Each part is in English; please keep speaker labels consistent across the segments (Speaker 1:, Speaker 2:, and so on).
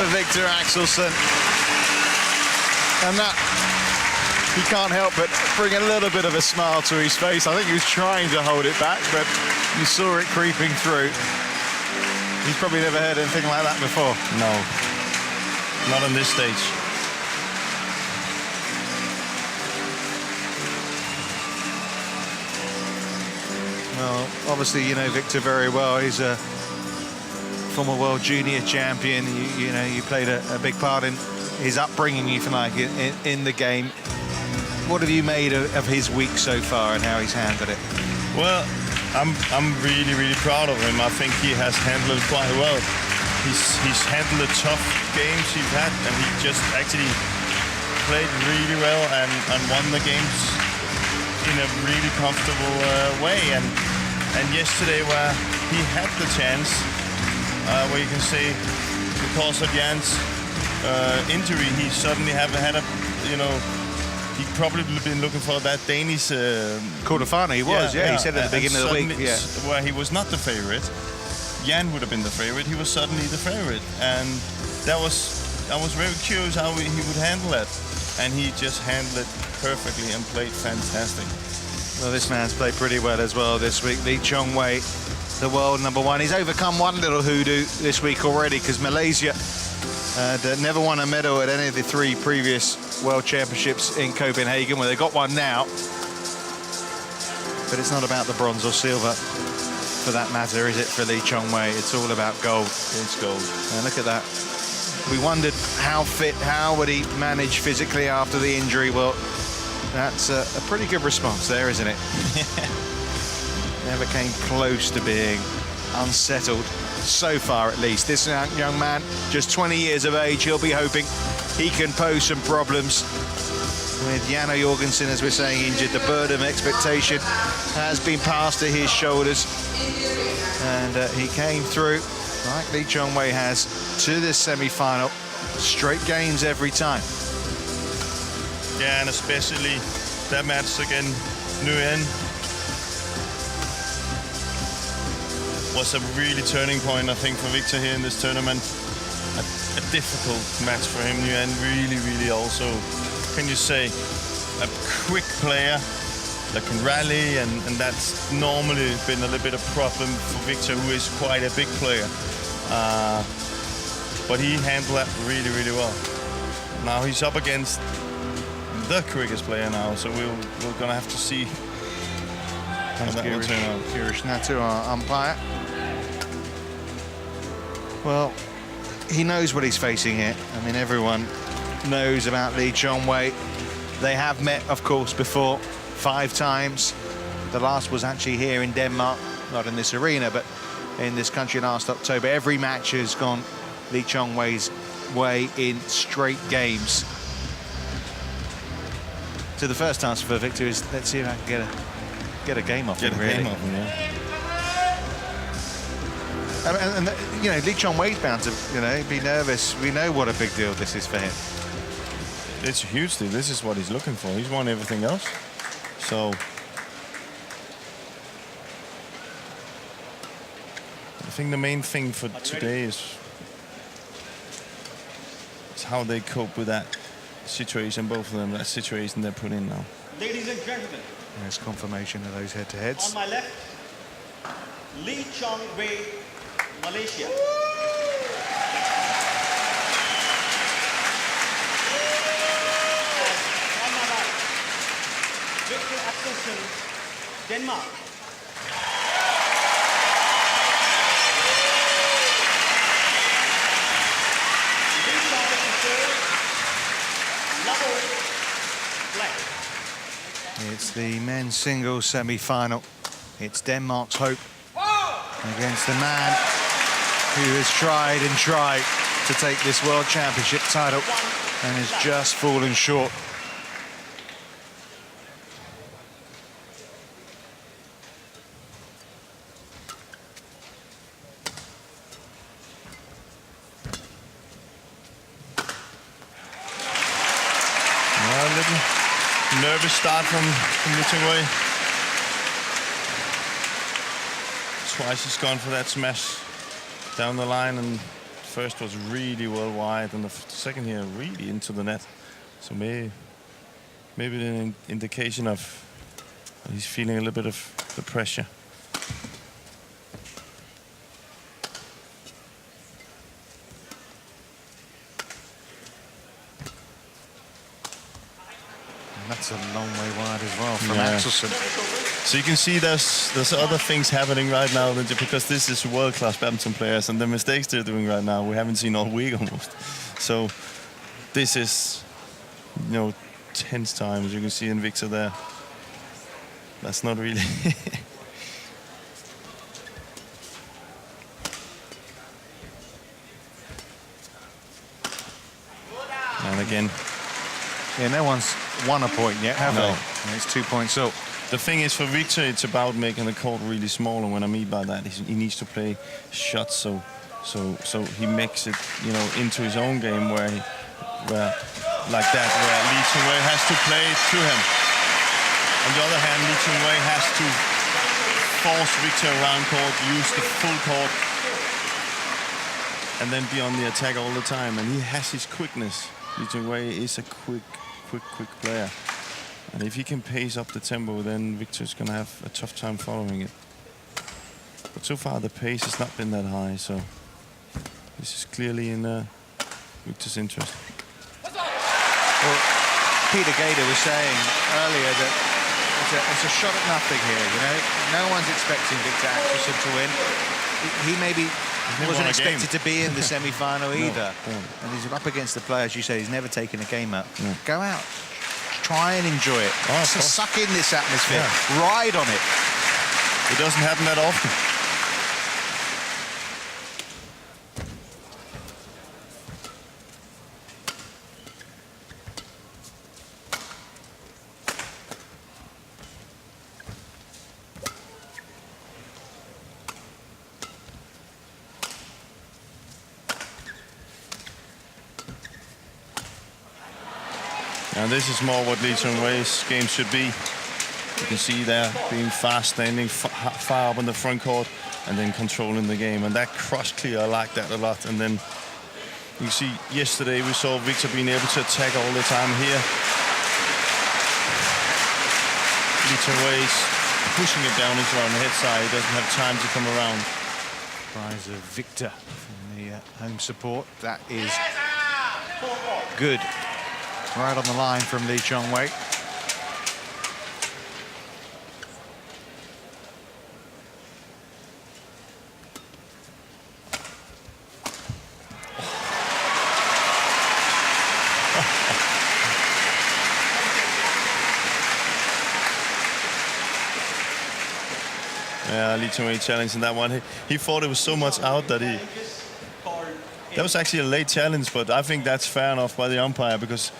Speaker 1: for Viktor Axelsen. And that, he can't help but bring a little bit of a smile to his face. I think he was trying to hold it back, but you saw it creeping through. He's probably never heard anything like that before.
Speaker 2: No, not on this stage.
Speaker 1: Well, obviously, you know Viktor very well. He's a former world junior champion. You know, you played a big part in his upbringing, if you like, in the game. What have you made of his week so far and how he's handled it?
Speaker 2: Well, I'm really proud of him. I think he has handled it quite well. He's handled the tough games he's had, and he just actually played really well and won the games in a really comfortable way. And yesterday, where he had the chance, where you can say because of Jan's injury, he suddenly had a, you know, he'd probably been looking for that Danish
Speaker 1: quarterfinal. He was, yeah. He said at the beginning of the week,
Speaker 2: where he was not the favorite. Jan would have been the favorite. He was suddenly the favorite, and I was very curious how he would handle it, and he just handled it perfectly and played fantastic.
Speaker 1: Well, this man's played pretty well as well this week. Wei Chong, the world #1. He's overcome one little hoodoo this week already, because Malaysia had never won a medal at any of the 3 previous World Championships in Copenhagen. Well, they got one now, but it's not about the bronze or silver, for that matter, is it, for Wei Chong? It's all about gold.
Speaker 2: It's gold.
Speaker 1: And look at that. We wondered how fit, how would he manage physically after the injury. Well, that's a pretty good response there, isn't it? Never came close to being unsettled, so far at least. This young man, just 20 years of age, he'll be hoping he can pose some problems. With Janne Jorgensen, as we're saying, injured, the burden of expectation has been passed to his shoulders. And he came through, like Wei Chong has, to this semi-final. Straight games every time.
Speaker 2: Yeah, and especially that match against Nguyen was a really turning point, I think, for Viktor here in this tournament. A difficult match for him. Nguyen really also, can you say, a quick player that can rally, and that's normally been a little bit of problem for Viktor, who is quite a big player. But he handled that really well. Now he's up against the quickest player now, so we're gonna have to see how that will turn out.
Speaker 1: Girish Natu, our umpire. Well, he knows what he's facing here. I mean, everyone knows about Wei Chong. They have met, of course, before 5 times. The last was actually here in Denmark, not in this arena, but in this country last October. Every match has gone Wei Chong way in straight games. So the first task for Viktor is, let's see if I can get a game off him, really. And you know, Wei Chong is bound to, you know, be nervous. We know what a big deal this is for him.
Speaker 2: It's a huge deal. This is what he's looking for. He's won everything else. So I think the main thing for today is how they cope with that situation, both of them, that situation they're put in now.
Speaker 3: Ladies and gentlemen,
Speaker 1: there's confirmation of those head-to-heads.
Speaker 3: on my left, Wei Chong, Malaysia. On my right, Viktor Axelsen, Denmark.
Speaker 1: It's the men's singles semi-final. It's Denmark's hope against the man who has tried and tried to take this World Championship title and has just fallen short.
Speaker 2: Nervous start from Wei Chong. Twice he's gone for that smash down the line and first was really well wide, and the second here really into the net. So maybe an indication of he's feeling a little bit of the pressure.
Speaker 1: That's a long way wide as well from Axelsen.
Speaker 2: So you can see there's other things happening right now because this is world-class badminton players, and the mistakes they're doing right now we haven't seen all week almost. So this is, you know, tense times. You can see in Viktor there. That's not really. And again.
Speaker 1: Yeah, no one's won a point yet, have they? And it's 2 points up.
Speaker 2: The thing is, for Viktor, it's about making the court really small, and what I mean by that is he needs to play shots so he makes it, you know, into his own game where like that, where Lee Chong-wei has to play it to him. On the other hand, Lee Chong-wei has to force Viktor around court, use the full court, and then be on the attack all the time. And he has his quickness. Lee Chong-wei is a quick player. And if he can pace up the tempo, then Viktor's going to have a tough time following it. But so far, the pace has not been that high, so this is clearly in Viktor's interest.
Speaker 1: Well, Peter Gader was saying earlier that it's a shot at nothing here, you know? No one's expecting Viktor Axelsen to win. He maybe wasn't expected to be in the semi-final either. And he's up against the players, you say, he's never taken a game out. Go out. Try and enjoy it. Suck in this atmosphere. Ride on it.
Speaker 2: It doesn't happen that often. And this is more what Lee Chong-wei's game should be. You can see there being fast, standing far up in the front court, and then controlling the game. And that cross clear, I like that a lot. And then you see yesterday we saw Viktor being able to attack all the time here. Lee Chong-wei's pushing it down into on the head side. He doesn't have time to come around.
Speaker 1: Prize of Viktor from the home support. That is good. Right on the line from Lee Chong-wei.
Speaker 2: Yeah, Lee Chong-wei challenging that one. He thought it was so much out that that was actually a late challenge, but I think that's fair enough by the umpire because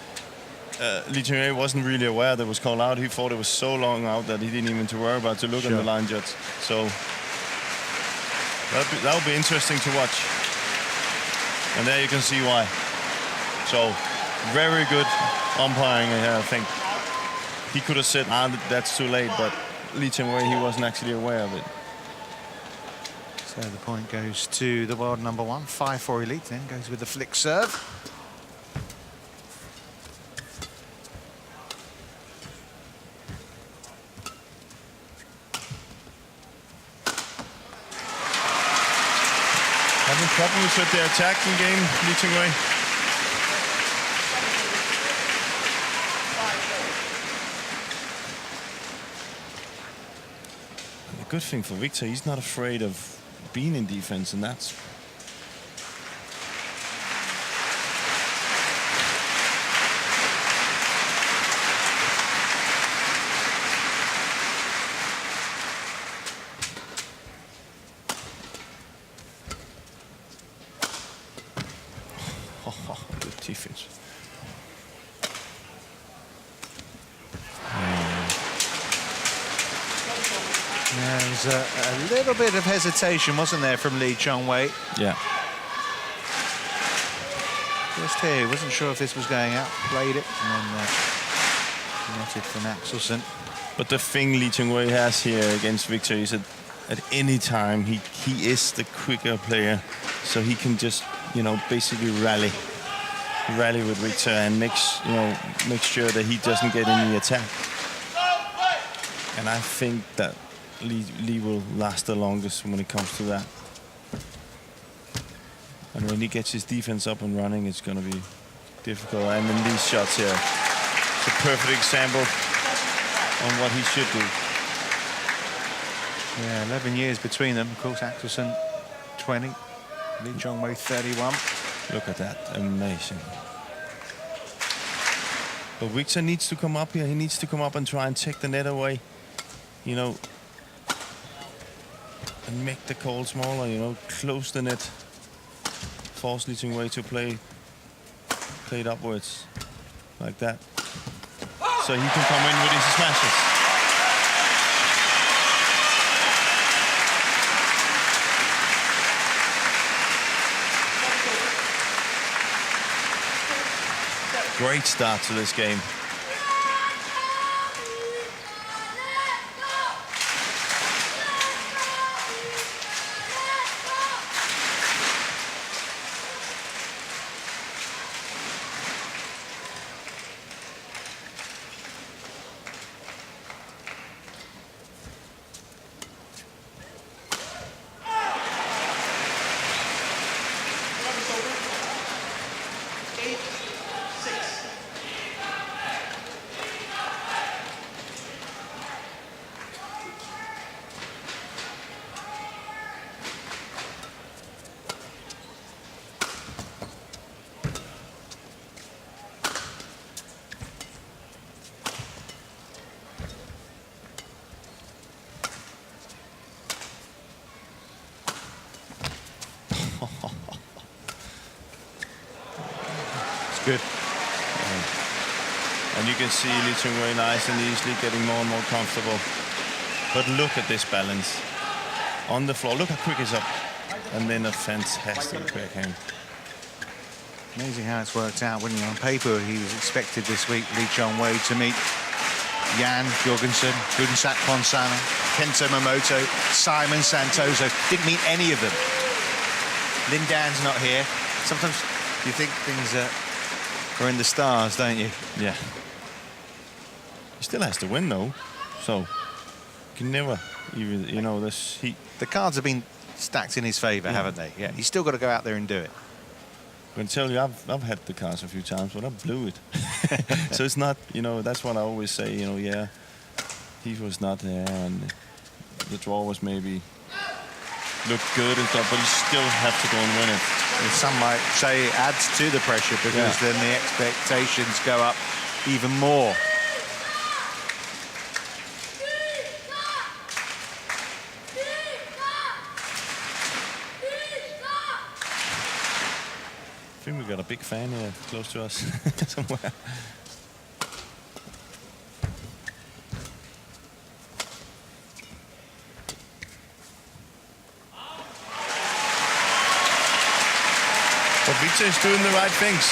Speaker 2: Lee Chong-wei wasn't really aware that it was called out. He thought it was so long out that he didn't even to worry about to look at the line judge. So that'll be interesting to watch. And there you can see why. So very good umpiring here, I think. He could have said, that's too late, but Lee Chong-wei, he wasn't actually aware of it.
Speaker 1: So the point goes to the world number one, 5-4 elite, then goes with the flick serve.
Speaker 2: Having problems with the attacking game, Lee Chong-wei. The good thing for Viktor, he's not afraid of being in defense, and that's good defense.
Speaker 1: There was a little bit of hesitation, wasn't there, from Lee Chong-wei?
Speaker 2: Yeah.
Speaker 1: Just here, wasn't sure if this was going out, played it, and then netted from Axelsen.
Speaker 2: But the thing Lee Chong-wei has here against Viktor is that at any time he is the quicker player, so he can just basically rally with Viktor and make sure that he doesn't get any attack. And I think that Lee will last the longest when it comes to that. And when he gets his defense up and running, it's going to be difficult. And then these shots here, it's a perfect example on what he should do.
Speaker 1: Yeah, 11 years between them. Of course, Axelsen 20, Lee Chong Wei 31.
Speaker 2: Look at that, amazing. But Viktor needs to come up here. He needs to come up and try and take the net away, and make the call smaller, close the net. Force Lee Chong Wei to play it upwards like that. So he can come in with his smashes. Great start to this game.
Speaker 1: Good.
Speaker 2: And you can see Lee Chong Wei nice and easily getting more and more comfortable. But look at this balance on the floor. Look how quick he's up. And then a fantastic backhand.
Speaker 1: Amazing how it's worked out, wouldn't you? On paper, he was expected this week, Lee Chong Wei, to meet Jan Jorgensen, Gunsak Ponsana, Kento Momoto, Simon Santoso. Didn't meet any of them. Lin Dan's not here. Sometimes you think things are in the stars, don't you?
Speaker 2: Yeah. He still has to win, though. So, you can never even, this heat.
Speaker 1: The cards have been stacked in his favour, haven't they? Yeah. He's still got to go out there and do it.
Speaker 2: I can tell you, I've had the cards a few times, but I blew it. So it's not, that's what I always say, yeah, he was not there, and the draw was maybe looked good and stuff, but you still have to go and win it.
Speaker 1: And some might say it adds to the pressure because then the expectations go up even more.
Speaker 2: I think we got a big fan here close to us somewhere. But Viktor is doing the right things.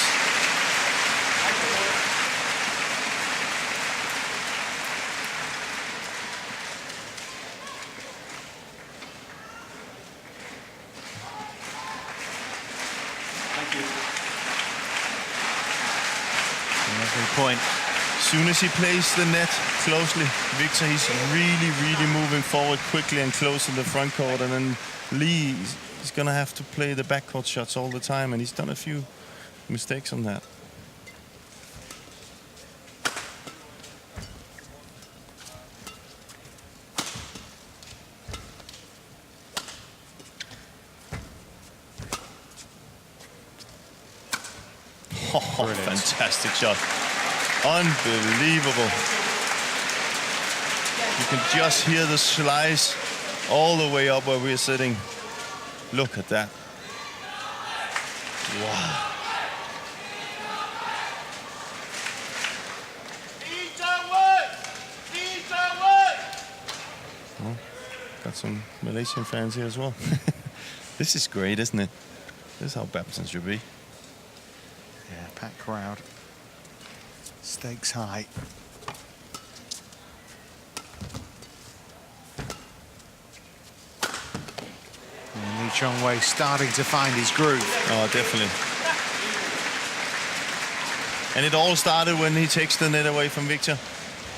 Speaker 3: Thank you.
Speaker 1: Every point.
Speaker 2: As soon as he plays the net closely, Viktor, he's really moving forward quickly and close to the front court, and then Lee is going to have to play the backcourt shots all the time, and he's done a few mistakes on that. Oh, fantastic shot. Unbelievable. You can just hear the slice all the way up where we're sitting. Look at that. Wow. Oh, got some Malaysian fans here as well. This is great, isn't it? This is how badminton should be.
Speaker 1: Yeah, packed crowd. Stakes high. And Lee Wei Chong starting to find his groove.
Speaker 2: Oh, definitely. And it all started when he takes the net away from Viktor.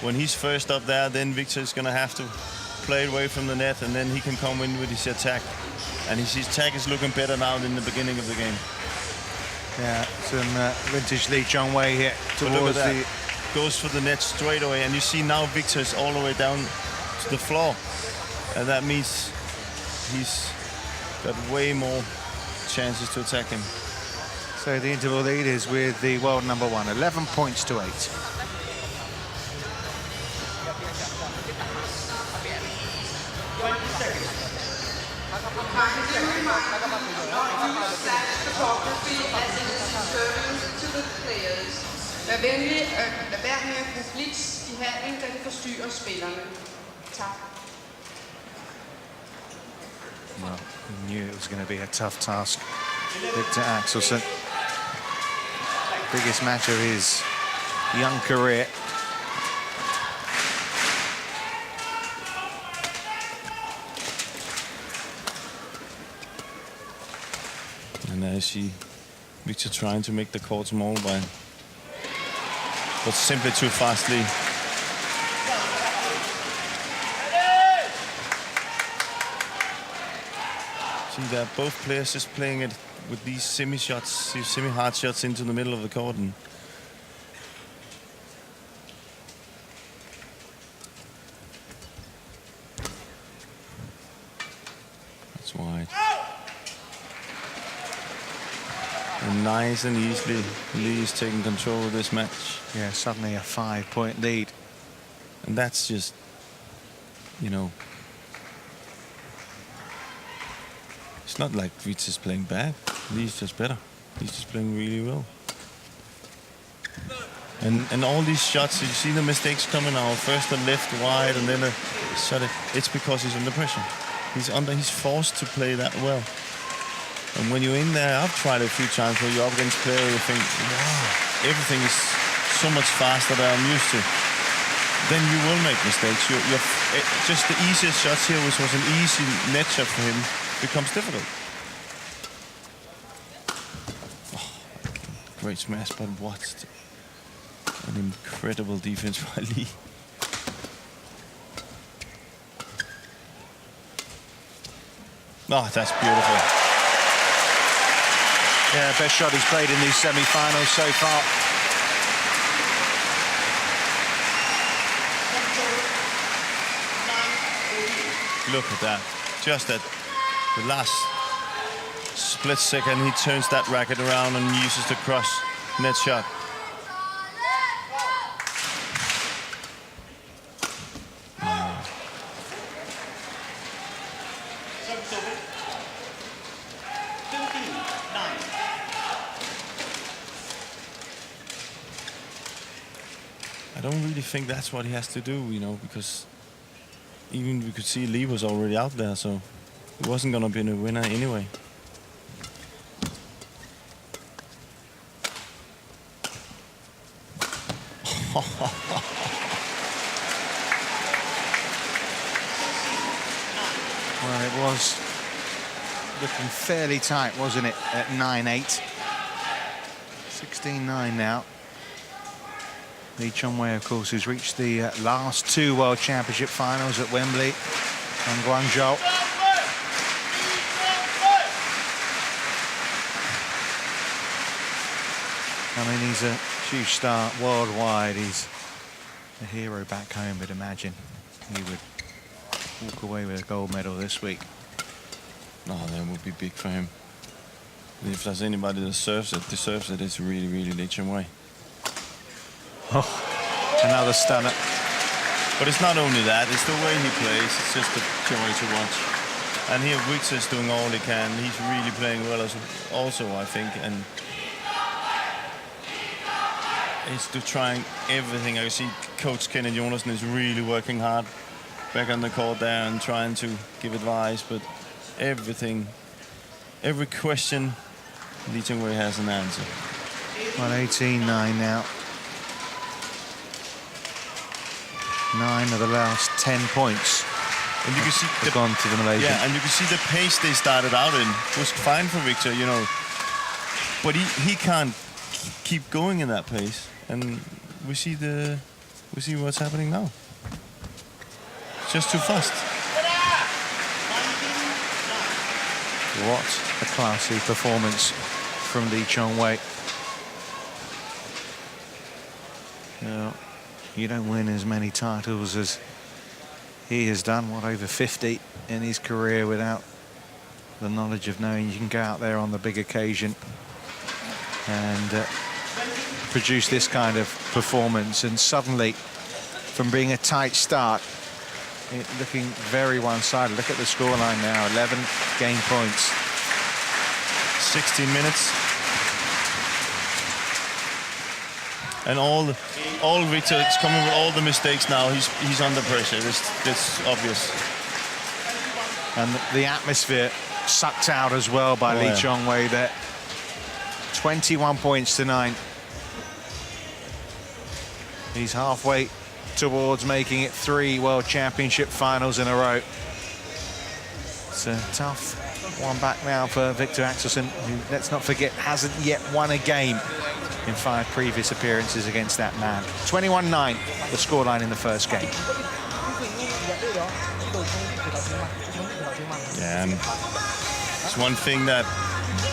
Speaker 2: When he's first up there, then Viktor is going to have to play it away from the net, and then he can come in with his attack. And his attack is looking better now than the beginning of the game.
Speaker 1: Yeah, some vintage Wei Chong here
Speaker 2: But look
Speaker 1: towards
Speaker 2: at that.
Speaker 1: the...
Speaker 2: Goes for the net straight away, and you see now Viktor's all the way down to the floor. And that means he's got way more chances to attack him.
Speaker 1: So the interval lead is with the world number 1, 11 points to 8.
Speaker 4: Vær venlig, lad være med at bruge blitz i hallen, da det forstyrrer spillerne. Tak.
Speaker 1: Well, he knew it was going to be a tough task. Viktor Axelsen, biggest match of his young career.
Speaker 2: And I see Viktor trying to make the court small, but simply too fastly. See that both players just playing it with these semi-shots, these semi-hard shots into the middle of the court. And that's wide. And nice and easily, Lee is taking control of this match.
Speaker 1: Yeah, suddenly a 5-point lead.
Speaker 2: And that's just, you know, it's not like Viktor's playing bad. Lee's just better. He's just playing really well. And all these shots, you see the mistakes coming out. First a left wide and then a shot. It's because he's under pressure. He's forced to play that well. And when you're in there, I've tried a few times where you're up against player, you think, wow, everything is so much faster than I'm used to. Then you will make mistakes. Just the easiest shots here, which was an easy net shot for him, becomes difficult. Oh, great smash, but what an incredible defense by Lee. Oh, that's beautiful.
Speaker 1: Yeah, best shot he's played in these semi-finals so far.
Speaker 2: Look at that. Just at the last split second, he turns that racket around and uses the cross net shot. I don't really think that's what he has to do, you know, because even we could see Lee was already out there, so it wasn't going to be a winner anyway.
Speaker 1: Well, it was looking fairly tight, wasn't it, at 9-8. 16-9 now. Wei Chong, of course, who's reached the last 2 World Championship finals at Wembley and Guangzhou. I mean, he's a huge star worldwide. He's a hero back home, but imagine he would walk away with a gold medal this week.
Speaker 2: No, that would be big for him. If there's anybody that deserves it, it's really, really Wei Chong.
Speaker 1: Oh, another stunner.
Speaker 2: But it's not only that, it's the way he plays. It's just a joy to watch. And here Viktor's doing all he can. He's really playing well also, I think. And he's trying everything. I see Coach Kenneth Jonassen is really working hard back on the court there and trying to give advice. But everything, every question, Wei Chong has an answer.
Speaker 1: Well, 18-9 now. 9 of the last 10 points
Speaker 2: And you can see
Speaker 1: has gone to the Malaysian.
Speaker 2: Yeah, and you can see the pace they started out in was fine for Viktor, you know. But he can't keep going in that pace. And we see what's happening now. It's just too fast.
Speaker 1: What a classy performance from Wei Chong. Now, you don't win as many titles as he has done, what, over 50 in his career, without the knowledge of knowing you can go out there on the big occasion and produce this kind of performance, and suddenly, from being a tight start, looking very one-sided. Look at the scoreline now, 11 game points.
Speaker 2: 16 minutes. And all Viktor is coming with all the mistakes now. He's under pressure. It's obvious.
Speaker 1: And the atmosphere sucked out as well by Wei Chong there. 21 points to 9. He's halfway towards making it 3 World Championship finals in a row. It's a tough one back now for Viktor Axelsen, who, let's not forget, hasn't yet won a game in 5 previous appearances against that man. 21-9, the scoreline in the first game.
Speaker 2: Yeah, and it's one thing that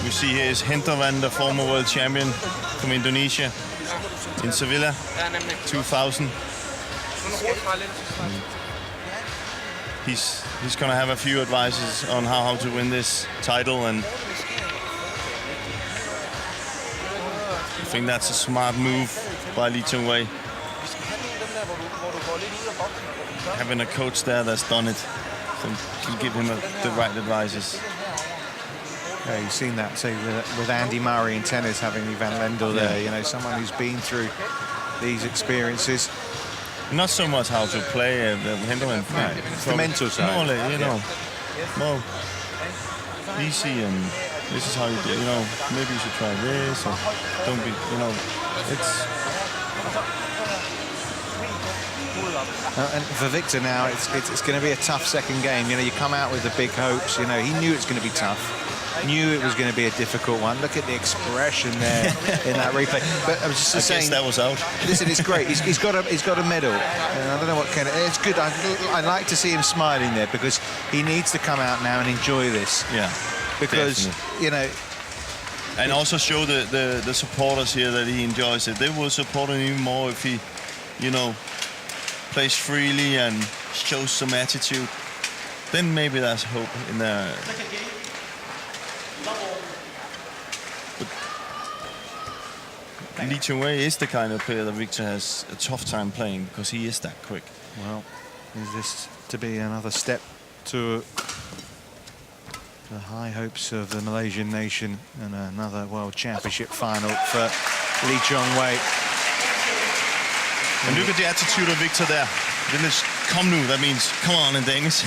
Speaker 2: we see here is Hinterland, the former world champion from Indonesia in Sevilla, 2000. He's going to have a few advices on how to win this title, and I think that's a smart move by Wei Chong. Having a coach there that's done it, so can give him the right advices.
Speaker 1: Yeah, you've seen that, say, with Andy Murray in tennis, having Ivan Lendl there, you know, someone who's been through these experiences.
Speaker 2: Not so much how to play the Hinterland.
Speaker 1: No, it's the mental side.
Speaker 2: More, you know, more easy, and this is how you do. You know, maybe you should try this, or don't be. You know, it's.
Speaker 1: And for Viktor now, it's going to be a tough second game. You know, you come out with the big hopes. You know, he knew it's going to be tough. Knew it was going to be a difficult one. Look at the expression there in that replay. But I was just saying,
Speaker 2: guess that was out.
Speaker 1: Listen, it's great. He's got a medal, and I don't know what kind of. It's good. I like to see him smiling there, because he needs to come out now and enjoy this.
Speaker 2: Yeah.
Speaker 1: Because
Speaker 2: definitely.
Speaker 1: You know.
Speaker 2: And also show the supporters here that he enjoys it. They will support him even more if he, you know, plays freely and shows some attitude. Then maybe there's hope in there. Wei Chong is the kind of player that Viktor has a tough time playing, because he is that quick.
Speaker 1: Well, is this to be another step to the high hopes of the Malaysian nation and another World Championship final for Wei Chong?
Speaker 2: And look at the attitude of Viktor there. Village, kom nu, that means come on in Danish.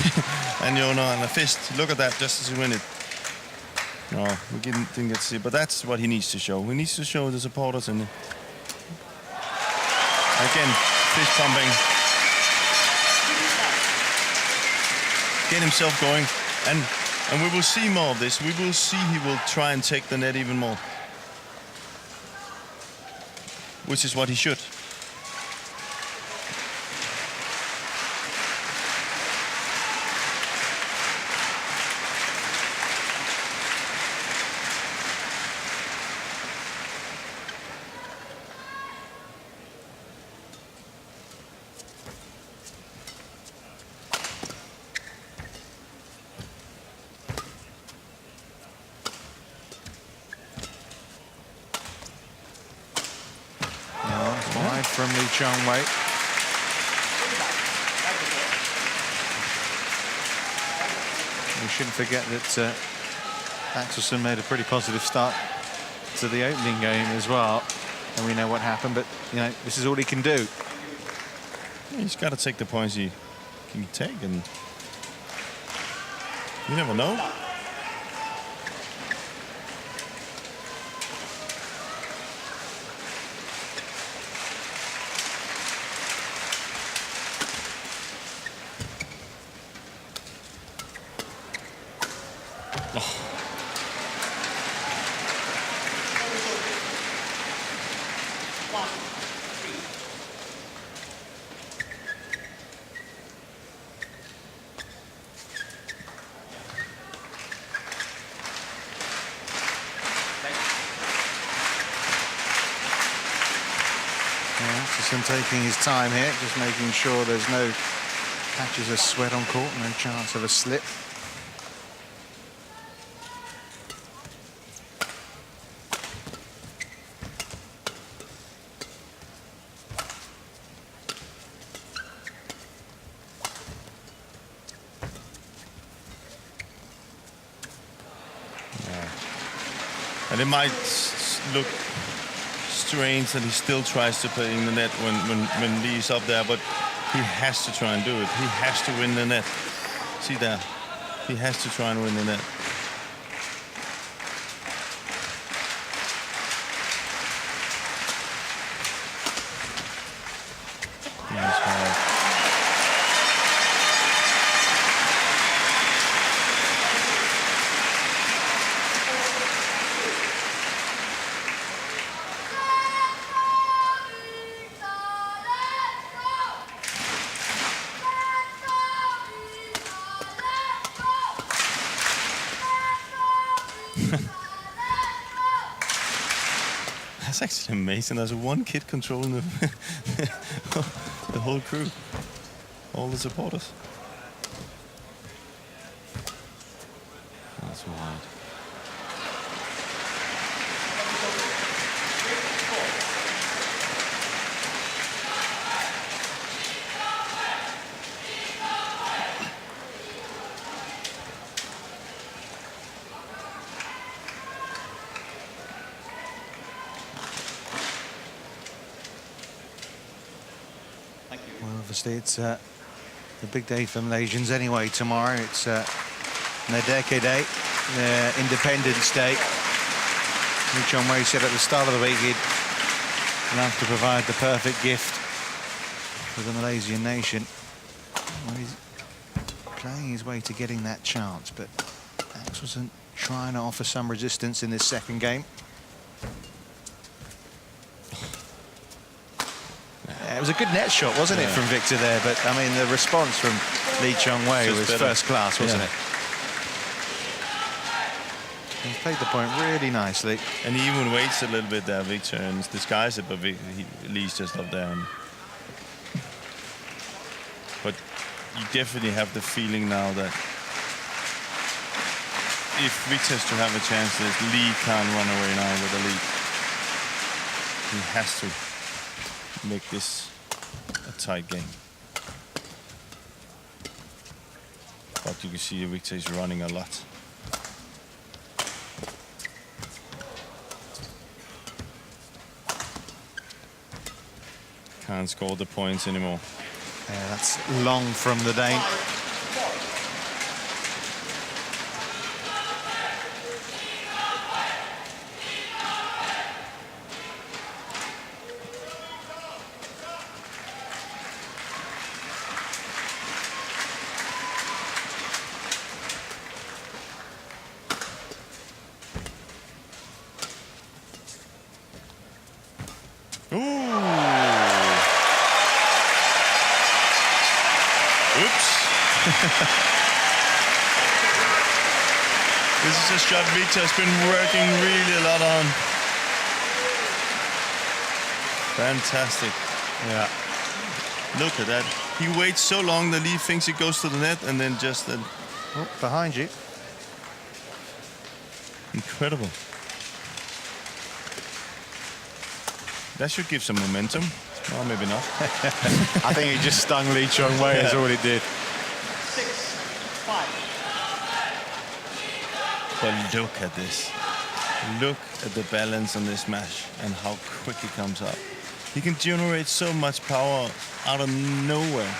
Speaker 2: And you know, and a fist, look at that, just to win it. No, we didn't get to see, but that's what he needs to show. He needs to show the supporters, and again, fist pumping. Get himself going, and we will see more of this. We will see he will try and take the net even more, which is what he should.
Speaker 1: From Wei Chong. We shouldn't forget that Axelsen made a pretty positive start to the opening game as well, and we know what happened. But you know, this is all he can do.
Speaker 2: He's got to take the points he can take, and you never know.
Speaker 1: Axelsen taking his time here, just making sure there's no patches of sweat on court, no chance of a slip.
Speaker 2: And it might look strange that he still tries to play in the net when Lee's up there, but he has to try and do it. He has to win the net. See there? He has to try and win the net. Nice ball. That's actually amazing. There's one kid controlling the whole crew, all the supporters. That's wild.
Speaker 1: Well, obviously it's the big day for Malaysians anyway tomorrow. It's their Decade Day, their Independence Day. Wei Chong said at the start of the week he'd love to provide the perfect gift for the Malaysian nation. Well, he's playing his way to getting that chance, but Axelsen trying to offer some resistance in this second game. It was a good net shot, wasn't it, from Viktor there? But, I mean, the response from Wei Chong was first class, wasn't it? He's played the point really nicely.
Speaker 2: And he even waits a little bit there, Viktor, and disguises it, but Lee's just up there. But you definitely have the feeling now that if Viktor's to have a chance, Lee can't run away now with the lead. He has to make this a tight game. But you can see Viktor is running a lot. Can't score the points anymore.
Speaker 1: Yeah, that's long from the Dane.
Speaker 2: This is a shot Viktor's been working really a lot on. Fantastic.
Speaker 1: Yeah.
Speaker 2: Look at that. He waits so long that Lee thinks it goes to the net and then just...
Speaker 1: Oh, behind you.
Speaker 2: Incredible. That should give some momentum. Well, maybe not.
Speaker 1: I think it just stung Wei Chong is all it did.
Speaker 3: 6-5.
Speaker 2: But look at this. Look at the balance on this smash and how quick he comes up. He can generate so much power out of nowhere.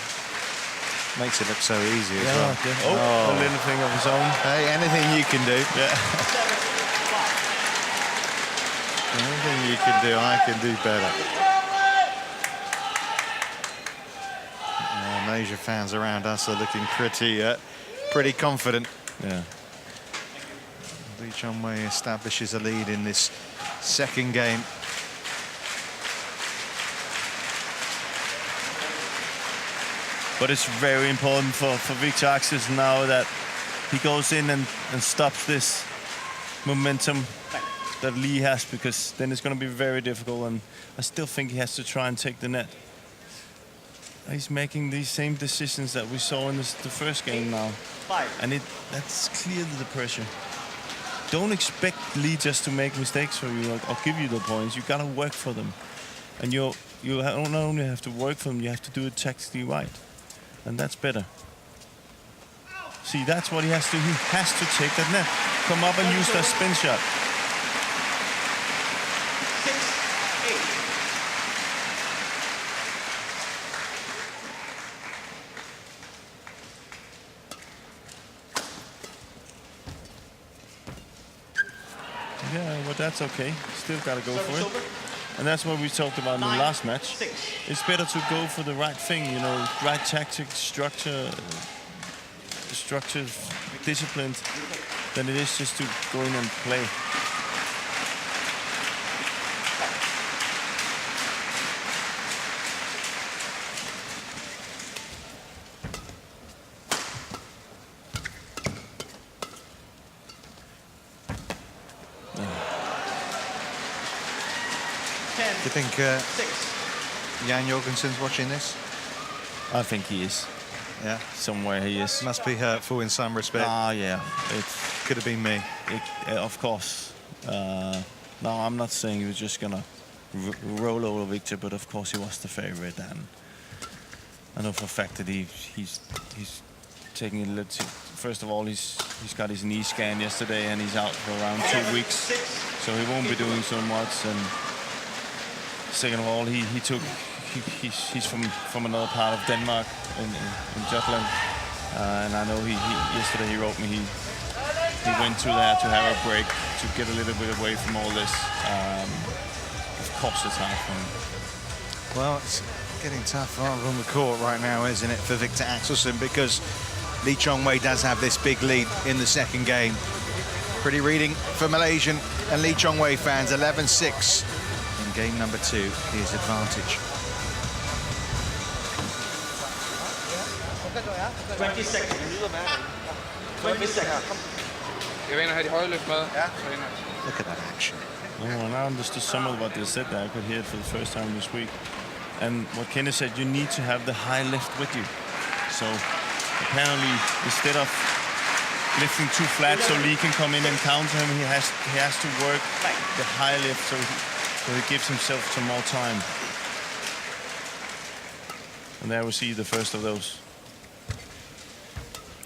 Speaker 1: Makes it look so easy as well.
Speaker 2: Oh, a little thing of his own.
Speaker 1: Hey, anything you can do.
Speaker 2: Yeah.
Speaker 1: Anything you can do, I can do better. Malaysia fans around us are looking pretty confident.
Speaker 2: Yeah.
Speaker 1: Wei Chong establishes a lead in this second game.
Speaker 2: But it's very important for Viktor Axelsen now that he goes in and stops this momentum that Lee has, because then it's going to be very difficult, and I still think he has to try and take the net. He's making these same decisions that we saw in the first game now. And that's clearly the pressure. Don't expect Lee just to make mistakes for you or give you the points. You got to work for them. And you not only have to work for them, you have to do it tactically right. And that's better. See, that's what he has to do. He has to take that net. Come up and use that spin shot.
Speaker 3: 6-8.
Speaker 2: Yeah, but that's okay. Still got to go for it. And that's what we talked about in the last match. It's better to go for the right thing, you know, right tactic, structured, disciplined, than it is just to go in and play.
Speaker 1: Do you think Jan Jorgensen's watching this?
Speaker 2: I think he is.
Speaker 1: Yeah.
Speaker 2: Somewhere he is.
Speaker 1: Must be hurtful in some respect.
Speaker 2: Ah, yeah. It
Speaker 1: could have been me.
Speaker 2: Of course. No, I'm not saying he was just going to roll over Viktor, but of course he was the favorite. And I know for a fact that he's taking it a little too. First of all, he's got his knee scan yesterday and he's out for around 2 weeks. So he won't be doing so much. And second of all, he's from another part of Denmark in Jutland, and I know yesterday he wrote me he went to there to have a break to get a little bit away from all this. Of course, it's hard for him.
Speaker 1: Well, it's getting tough on the court right now, isn't it, for Viktor Axelsen, because Wei Chong does have this big lead in the second game. Pretty reading for Malaysian and Wei Chong fans, 11-6 in game number 2. His advantage.
Speaker 3: 20 seconds. 20 seconds.
Speaker 1: Look at that action.
Speaker 2: Oh, and I understood some of what they said there. I could hear it for the first time this week. And what Kenny said, you need to have the high lift with you. So apparently, instead of lifting too flat so Lee can come in and counter him, he has to work the high lift so he gives himself some more time. And there we see the first of those.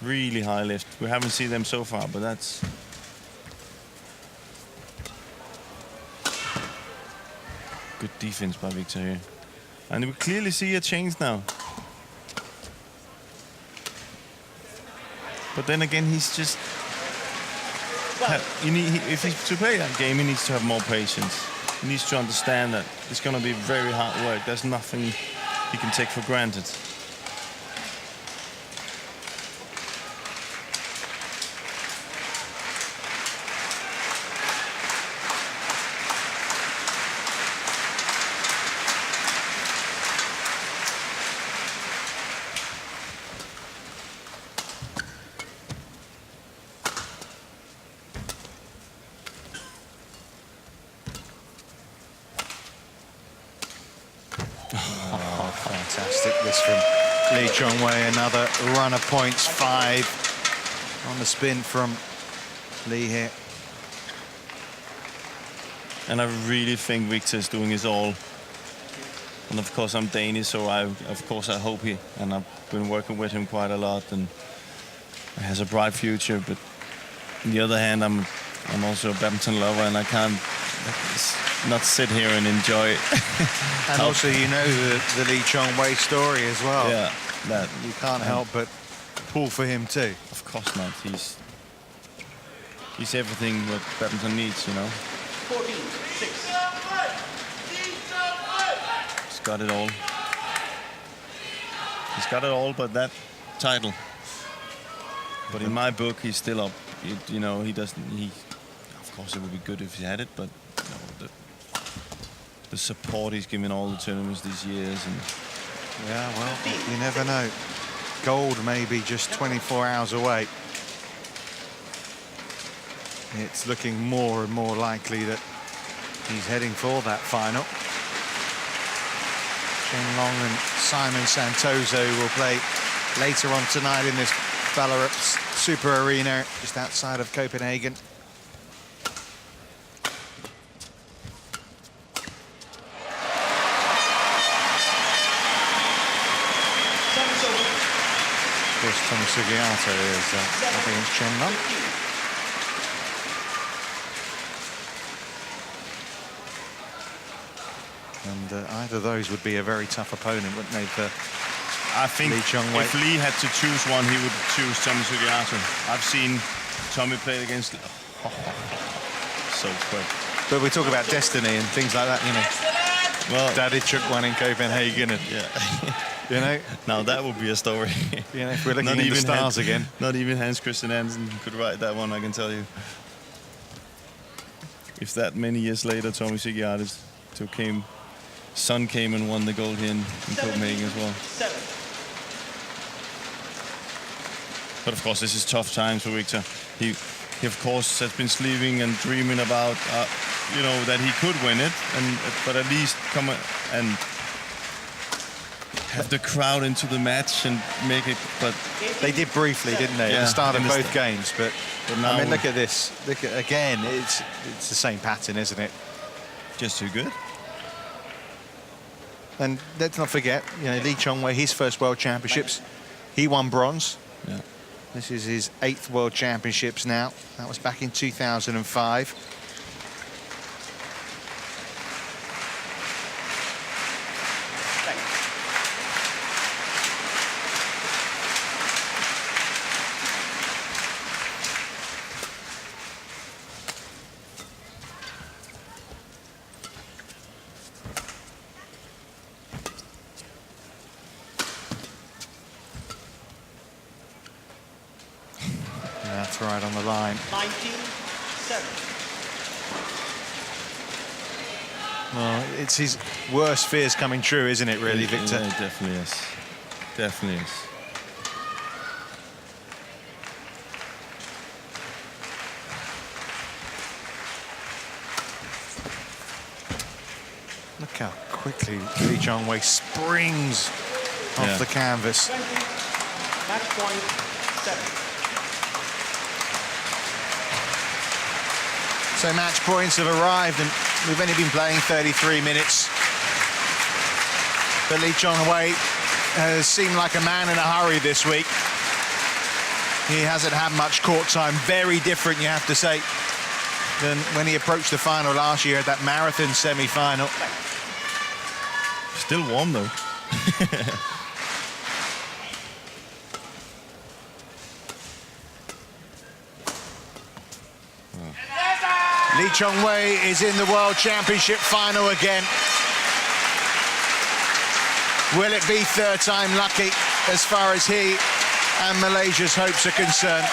Speaker 2: Really high lift. We haven't seen them so far, but that's... good defense by Viktor here. And we clearly see a change now. But then again, he's just... if he's to play that game, he needs to have more patience. He needs to understand that it's going to be very hard work. There's nothing he can take for granted.
Speaker 1: Fantastic, this from Wei Chong. Another run of points, 5 on the spin from Lee here.
Speaker 2: And I really think Viktor is doing his all. And of course I'm Danish, so I hope he, and I've been working with him quite a lot, and he has a bright future. But on the other hand, I'm also a badminton lover, and I can't not sit here and enjoy it.
Speaker 1: And also, you know the Wei Chong story as well.
Speaker 2: Yeah, that
Speaker 1: you can't help but pull for him too.
Speaker 2: Of course not. He's everything what badminton needs, you know.
Speaker 3: 14-6.
Speaker 2: He's got it all. He's got it all, but that title. But in my book, he's still up. You know, he doesn't. Of course, it would be good if he had it, but you know, the support he's given all the tournaments these years, and
Speaker 1: yeah, well, you never know. gold maybe just 24 hours away. It's looking more and more likely that he's heading for that final. Chen Long and Simon Santoso will play later on tonight in this Belarus Super Arena just outside of Copenhagen. Of course, Thomas Sugiarto is up against Chen Long. And either of those would be a very tough opponent, wouldn't they, for
Speaker 2: I think
Speaker 1: Lee Chong-wei?
Speaker 2: if Lee had to choose one, he would choose Tommy Sugiarto. I've seen Tommy play against... so quick.
Speaker 1: But we talk about destiny and things like that, you know. Well, Daddy took one in Copenhagen, and you know.
Speaker 2: Now that would be a story.
Speaker 1: You know, if we're looking at the stars again.
Speaker 2: Not even Hans Christian Andersen could write that one, I can tell you. If that many years later, Tommy Sugiarto Son came and won the gold here in Copenhagen as well. But of course, this is tough times for Viktor. He of course has been sleeping and dreaming about, you know, that he could win it, but at least come and have the crowd into the match and make it. But
Speaker 1: they did briefly, didn't they, at the start of both games? But now, I mean, look at this. Look at again. It's the same pattern, isn't it?
Speaker 2: Just too good.
Speaker 1: And let's not forget, you know, Lee Chong-wei, his first World Championships, he won bronze.
Speaker 2: Yeah.
Speaker 1: This is his 8th World Championships now. That was back in 2005. That's right on the line.
Speaker 3: 19-7.
Speaker 1: Well, it's his worst fears coming true, isn't it, really, Viktor?
Speaker 2: Yeah, it definitely is. Definitely is.
Speaker 1: Look how quickly Lee Chong-wei springs off the canvas.
Speaker 3: 20. Match point 7.
Speaker 1: So match points have arrived, and we've only been playing 33 minutes. But Lee Chong-wei has seemed like a man in a hurry this week. He hasn't had much court time. Very different, you have to say, than when he approached the final last year at that marathon semi-final.
Speaker 2: Still warm, though.
Speaker 1: Lee Chong-wei is in the World Championship final again. Will it be third time lucky as far as he and Malaysia's hopes are concerned?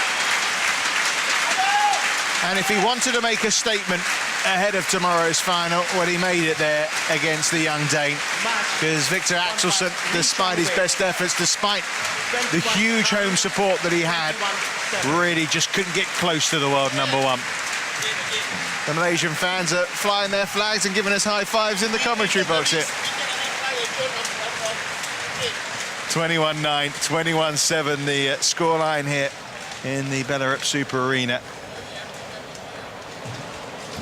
Speaker 1: And if he wanted to make a statement ahead of tomorrow's final, well, he made it there against the young Dane. Because Viktor Axelsen, despite his best efforts, despite the huge home support that he had, really just couldn't get close to the world number one. The Malaysian fans are flying their flags and giving us high fives in the commentary box here. 21-9, 21-7, the scoreline here in the Belarus Super Arena.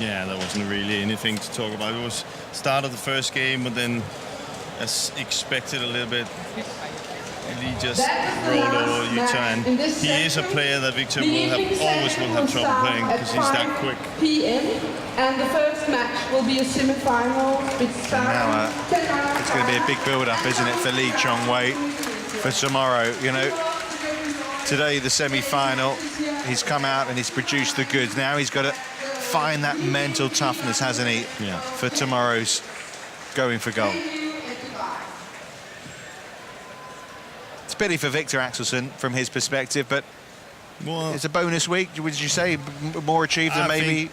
Speaker 2: Yeah, there wasn't really anything to talk about. It was start of the first game, but then, as expected a little bit, he just rolled over Viktor, and he is a player that Viktor always will have trouble playing because he's that quick.
Speaker 5: PM, and the first match will be a semi-final.
Speaker 1: Now it's going to be a big build-up, isn't it, for Lee Chong-wei for tomorrow? You know, today the semi-final, he's come out and he's produced the goods. Now he's got to find that mental toughness, hasn't he, for tomorrow's going for gold. It's pity for Viktor Axelsen from his perspective, but it's a bonus week. Would you say more achieved than maybe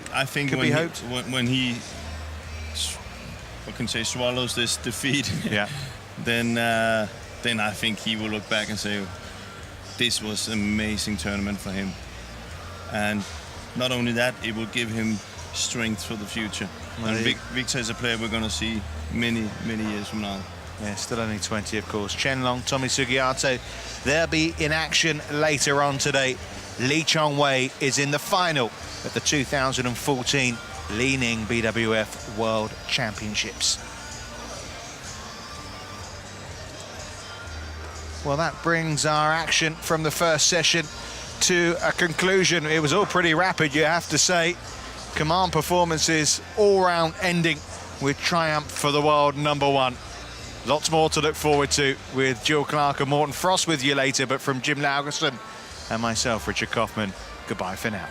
Speaker 1: could be hoped?
Speaker 2: When he, what can I say, swallows this defeat, then I think he will look back and say, this was an amazing tournament for him. And not only that, it will give him strength for the future. And Viktor is a player we're going to see many, many years from now.
Speaker 1: Yeah, still only 20, of course. Chen Long, Tommy Sugiyato, they'll be in action later on today. Lee Chong-wei is in the final at the 2014 Li-Ning BWF World Championships. Well, that brings our action from the first session to a conclusion. It was all pretty rapid, you have to say. Command performances all round ending with triumph for the world #1. Lots more to look forward to with Jill Clark and Morten Frost with you later, but from Jim Laugerson and myself, Richard Kaufman, goodbye for now.